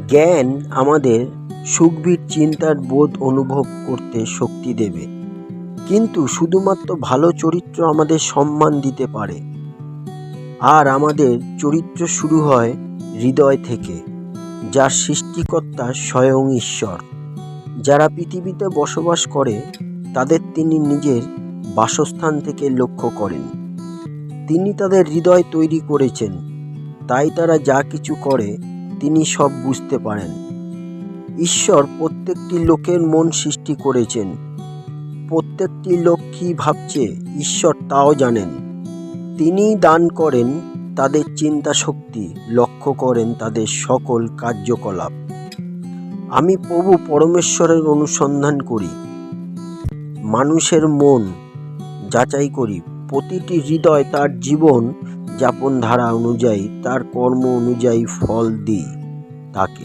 জ্ঞান আমাদের সুখবির চিন্তার বোধ অনুভব করতে শক্তি দেবে, কিন্তু শুধুমাত্র ভালো চরিত্র আমাদের সম্মান দিতে পারে। আর আমাদের চরিত্র শুরু হয় হৃদয় থেকে, যার সৃষ্টিকর্তা স্বয়ং ঈশ্বর। যারা পৃথিবীতে বসবাস করে তাদের তিনি নিজের বাসস্থান থেকে লক্ষ্য করেন। তিনি তাদের হৃদয় তৈরি করেছেন, তাই তারা যা কিছু করে তিনি সব বুঝতে পারেন। ঈশ্বর প্রত্যেকটি লোকের মন সৃষ্টি করেছেন। প্রত্যেকটি লোক কী ভাবছে ঈশ্বর তাও জানেন। তিনি দান করেন তাদের চিন্তা শক্তি, লক্ষ্য করেন তাদের সকল কার্যকলাপ। আমি প্রভু পরমেশ্বরের অনুসন্ধান করি, মানুষের মন যাচাই করি। প্রতিটি হৃদয় তার জীবন যাপন ধারা অনুযায়ী, তার কর্ম অনুযায়ী ফল দিই তাকে।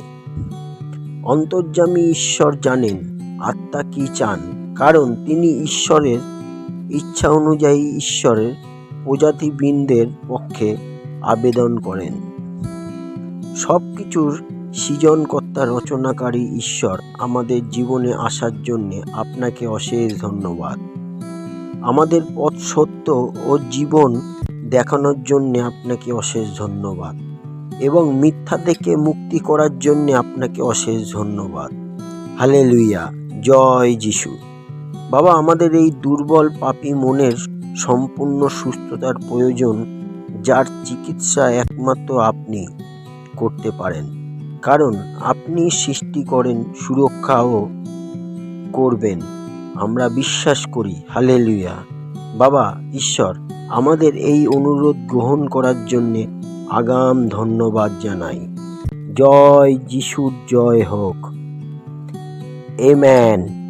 অন্তর্যামী ঈশ্বর জানেন আত্মা কি চান, কারণ তিনি ঈশ্বরের ইচ্ছা অনুযায়ী ঈশ্বরের প্রজাতিবৃন্দের পক্ষে আবেদন করেন। সব কিছুর সৃজনকর্তা রচনাকারী ঈশ্বর আমাদের জীবনে আসার জন্যে আপনাকে অশেষ ধন্যবাদ। আমাদের পথ সত্য ও জীবন দেখানোর জন্যে আপনাকে অশেষ ধন্যবাদ, এবং মিথ্যা থেকে মুক্তি করার জন্যে আপনাকে অশেষ ধন্যবাদ। হালেলুয়া, জয় যিশু। বাবা, আমাদের এই দুর্বল পাপী মনের সম্পূর্ণ সুস্থতার প্রয়োজন, যার চিকিৎসা একমাত্র আপনি করতে পারেন, কারণ আপনি সৃষ্টি করেন, সুরক্ষাও করবেন। আমরা বিশ্বাস করি। হালেলুয়া। বাবা ঈশ্বর, আমাদের এই অনুরোধ গ্রহণ করার জন্যে আগাম ধন্যবাদ জানাই। জয় যিশুর জয় হোক। আমেন।